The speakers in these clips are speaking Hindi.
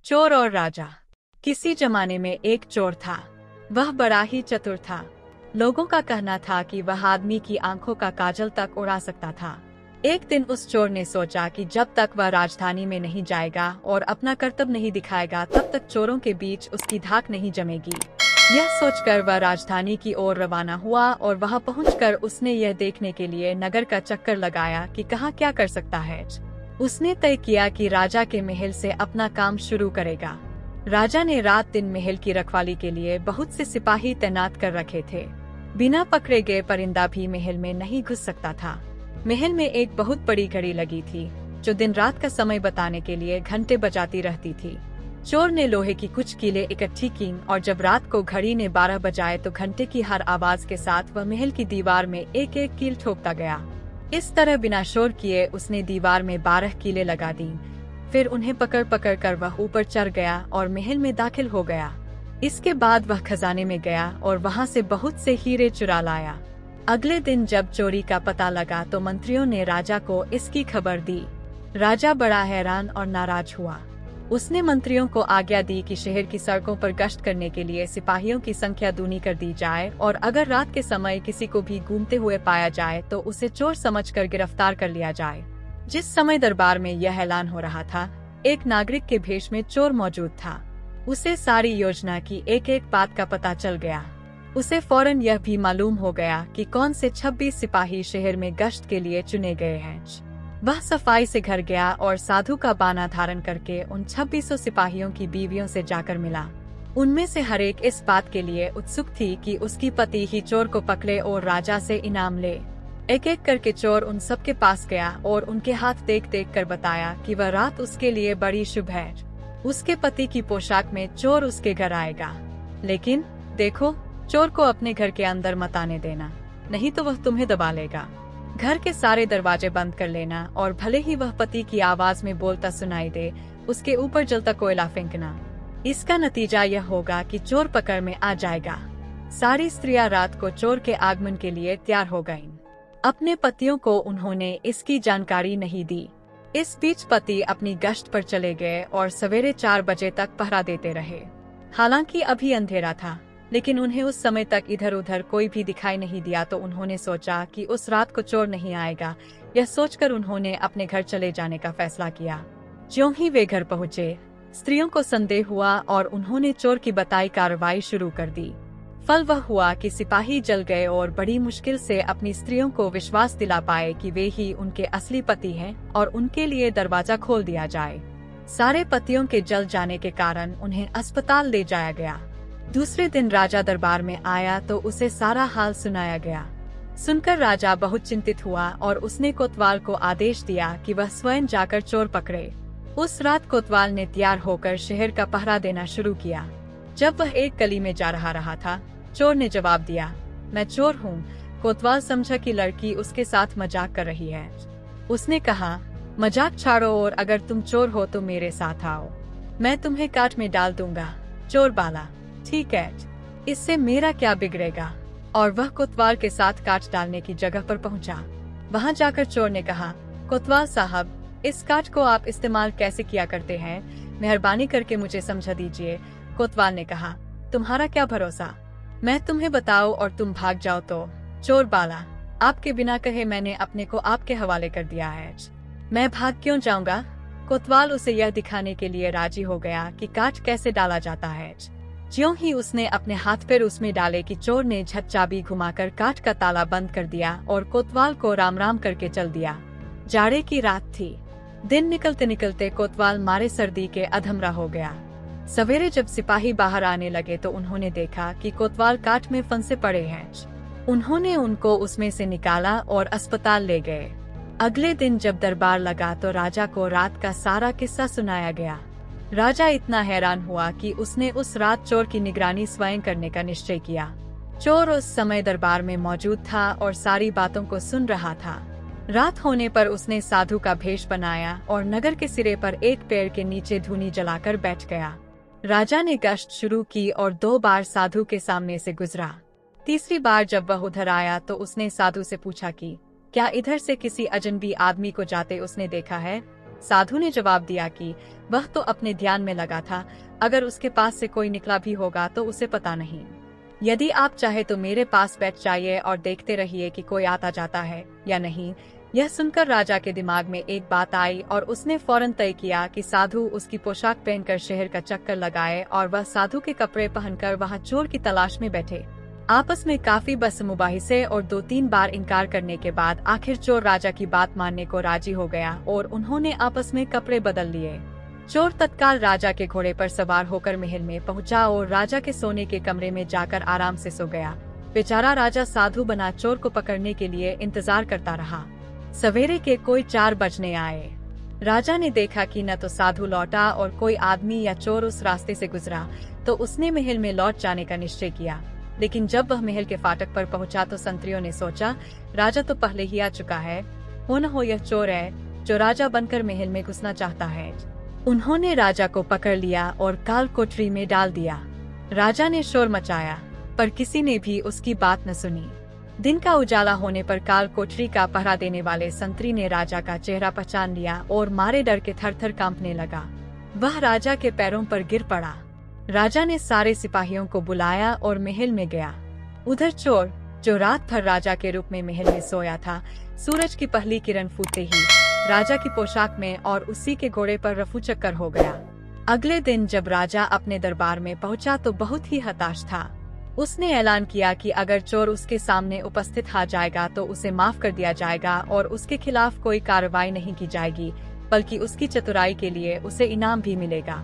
चोर और राजा। किसी जमाने में एक चोर था। वह बड़ा ही चतुर था। लोगों का कहना था कि वह आदमी की आंखों का काजल तक उड़ा सकता था। एक दिन उस चोर ने सोचा कि जब तक वह राजधानी में नहीं जाएगा और अपना कर्तव्य नहीं दिखाएगा तब तक चोरों के बीच उसकी धाक नहीं जमेगी। यह सोचकर वह राजधानी की ओर रवाना हुआ और वहां पहुंचकर उसने यह देखने के लिए नगर का चक्कर लगाया कि कहाँ क्या कर सकता है। उसने तय किया कि राजा के महल से अपना काम शुरू करेगा। राजा ने रात दिन महल की रखवाली के लिए बहुत से सिपाही तैनात कर रखे थे। बिना पकड़े गए परिंदा भी महल में नहीं घुस सकता था। महल में एक बहुत बड़ी घड़ी लगी थी जो दिन रात का समय बताने के लिए घंटे बजाती रहती थी। चोर ने लोहे की कुछ कीलें इकट्ठी की और जब रात को घड़ी ने 12 बजाए तो घंटे की हर आवाज के साथ वह महल की दीवार में एक एक कील ठोकता गया। इस तरह बिना शोर किए उसने दीवार में 12 कीलें लगा दी। फिर उन्हें पकड़ पकड़ कर वह ऊपर चढ़ गया और महल में दाखिल हो गया। इसके बाद वह खजाने में गया और वहां से बहुत से हीरे चुरा लाया। अगले दिन जब चोरी का पता लगा तो मंत्रियों ने राजा को इसकी खबर दी। राजा बड़ा हैरान और नाराज हुआ। उसने मंत्रियों को आज्ञा दी कि शहर की सड़कों पर गश्त करने के लिए सिपाहियों की संख्या दूनी कर दी जाए और अगर रात के समय किसी को भी घूमते हुए पाया जाए तो उसे चोर समझकर गिरफ्तार कर लिया जाए। जिस समय दरबार में यह ऐलान हो रहा था, एक नागरिक के भेष में चोर मौजूद था। उसे सारी योजना की एक एक बात का पता चल गया। उसे फौरन यह भी मालूम हो गया कि कौन से 26 सिपाही शहर में गश्त के लिए चुने गए हैं। वह सफाई से घर गया और साधु का बाना धारण करके उन 2600 सिपाहियों की बीवियों से जाकर मिला। उनमें से हर एक इस बात के लिए उत्सुक थी कि उसकी पति ही चोर को पकड़े और राजा से इनाम ले। एक एक करके चोर उन सब के पास गया और उनके हाथ देख देख कर बताया कि वह रात उसके लिए बड़ी शुभ है। उसके पति की पोशाक में चोर उसके घर आएगा, लेकिन देखो, चोर को अपने घर के अंदर मत आने देना, नहीं तो वह तुम्हें दबा लेगा। घर के सारे दरवाजे बंद कर लेना और भले ही वह पति की आवाज में बोलता सुनाई दे, उसके ऊपर जलता कोयला फेंकना। इसका नतीजा यह होगा कि चोर पकड़ में आ जाएगा। सारी स्त्रियां रात को चोर के आगमन के लिए तैयार हो गईं। अपने पतियों को उन्होंने इसकी जानकारी नहीं दी। इस बीच पति अपनी गश्त पर चले गए और सवेरे 4 बजे तक पहरा देते रहे। हालांकि अभी अंधेरा था, लेकिन उन्हें उस समय तक इधर उधर कोई भी दिखाई नहीं दिया तो उन्होंने सोचा कि उस रात को चोर नहीं आएगा। यह सोचकर उन्होंने अपने घर चले जाने का फैसला किया। ज्यों ही वे घर पहुँचे, स्त्रियों को संदेह हुआ और उन्होंने चोर की बताई कार्रवाई शुरू कर दी। फल वह हुआ कि सिपाही जल गए और बड़ी मुश्किल से अपनी स्त्रियों को विश्वास दिला पाए कि वे ही उनके असली पति हैं और उनके लिए दरवाजा खोल दिया जाए। सारे पतियों के जल जाने के कारण उन्हें अस्पताल ले जाया गया। दूसरे दिन राजा दरबार में आया तो उसे सारा हाल सुनाया गया। सुनकर राजा बहुत चिंतित हुआ और उसने कोतवाल को आदेश दिया कि वह स्वयं जाकर चोर पकड़े। उस रात कोतवाल ने तैयार होकर शहर का पहरा देना शुरू किया। जब वह एक गली में जा रहा था, चोर ने जवाब दिया, मैं चोर हूँ। कोतवाल समझा कि लड़की उसके साथ मजाक कर रही है। उसने कहा, मजाक छोड़ो और अगर तुम चोर हो तो मेरे साथ आओ, मैं तुम्हें काट में डाल दूंगा। चोर बोला, ठीक है, इससे मेरा क्या बिगड़ेगा। और वह कोतवाल के साथ काट डालने की जगह पर पहुंचा। वहां जाकर चोर ने कहा, कोतवाल साहब, इस काट को आप इस्तेमाल कैसे किया करते हैं, मेहरबानी करके मुझे समझा दीजिए। कोतवाल ने कहा, तुम्हारा क्या भरोसा, मैं तुम्हें बताऊं और तुम भाग जाओ तो। चोर बोला, आपके बिना कहे मैंने अपने को आपके हवाले कर दिया है, मैं भाग क्यों जाऊंगा। कोतवाल उसे यह दिखाने के लिए राजी हो गया कि काट कैसे डाला जाता है। ज्यों ही उसने अपने हाथ पैर उसमें डाले कि चोर ने झट चाबी घुमाकर काट का ताला बंद कर दिया और कोतवाल को राम राम करके चल दिया। जाड़े की रात थी। दिन निकलते निकलते कोतवाल मारे सर्दी के अधमरा हो गया। सवेरे जब सिपाही बाहर आने लगे तो उन्होंने देखा कि कोतवाल काट में फंसे पड़े हैं। उन्होंने उनको उसमें से निकाला और अस्पताल ले गए। अगले दिन जब दरबार लगा तो राजा को रात का सारा किस्सा सुनाया गया। राजा इतना हैरान हुआ कि उसने उस रात चोर की निगरानी स्वयं करने का निश्चय किया। चोर उस समय दरबार में मौजूद था और सारी बातों को सुन रहा था। रात होने पर उसने साधु का भेष बनाया और नगर के सिरे पर एक पेड़ के नीचे धूनी जलाकर बैठ गया। राजा ने गश्त शुरू की और 2 बार साधु के सामने से गुजरा। तीसरी बार जब वह उधर आया तो उसने साधु से पूछा कि क्या इधर से किसी अजनबी आदमी को जाते उसने देखा है। साधु ने जवाब दिया कि वह तो अपने ध्यान में लगा था, अगर उसके पास से कोई निकला भी होगा तो उसे पता नहीं। यदि आप चाहे तो मेरे पास बैठ जाइए और देखते रहिए कि कोई आता जाता है या नहीं। यह सुनकर राजा के दिमाग में एक बात आई और उसने फौरन तय किया कि साधु उसकी पोशाक पहनकर शहर का चक्कर लगाए और वह साधु के कपड़े पहनकर वहां चोर की तलाश में बैठे। आपस में काफी बहस-मुबाहिसे और 2-3 बार इनकार करने के बाद आखिर चोर राजा की बात मानने को राजी हो गया और उन्होंने आपस में कपड़े बदल लिए। चोर तत्काल राजा के घोड़े पर सवार होकर महल में पहुंचा और राजा के सोने के कमरे में जाकर आराम से सो गया। बेचारा राजा साधु बना चोर को पकड़ने के लिए इंतजार करता रहा। सवेरे के कोई 4 बजने आए। राजा ने देखा कि न तो साधु लौटा और कोई आदमी या चोर उस रास्ते से गुजरा, तो उसने महल में लौट जाने का निश्चय किया। लेकिन जब वह महल के फाटक पर पहुंचा तो संतरियों ने सोचा, राजा तो पहले ही आ चुका है, हो न हो यह चोर है जो राजा बनकर महल में घुसना चाहता है। उन्होंने राजा को पकड़ लिया और काल कोठरी में डाल दिया। राजा ने शोर मचाया, पर किसी ने भी उसकी बात न सुनी। दिन का उजाला होने पर काल कोठरी का पहरा देने वाले संतरी ने राजा का चेहरा पहचान लिया और मारे डर के थर-थर कांपने लगा। वह राजा के पैरों पर गिर पड़ा। राजा ने सारे सिपाहियों को बुलाया और महल में गया। उधर चोर, जो रात भर राजा के रूप में महल में सोया था, सूरज की पहली किरण फूटते ही राजा की पोशाक में और उसी के घोड़े पर रफू चक्कर हो गया। अगले दिन जब राजा अपने दरबार में पहुंचा तो बहुत ही हताश था। उसने ऐलान किया कि अगर चोर उसके सामने उपस्थित आ जाएगा तो उसे माफ कर दिया जाएगा और उसके खिलाफ कोई कार्रवाई नहीं की जाएगी, बल्कि उसकी चतुराई के लिए उसे इनाम भी मिलेगा।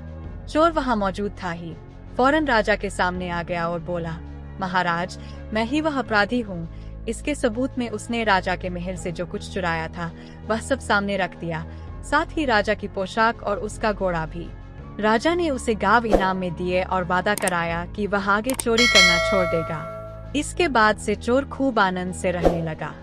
चोर वहां मौजूद था ही फौरन राजा के सामने आ गया और बोला, महाराज, मैं ही वह अपराधी हूँ। इसके सबूत में उसने राजा के महल से जो कुछ चुराया था वह सब सामने रख दिया, साथ ही राजा की पोशाक और उसका घोड़ा भी। राजा ने उसे गाव इनाम में दिए और वादा कराया कि वह आगे चोरी करना छोड़ देगा। इसके बाद से चोर खूब आनंद से रहने लगा।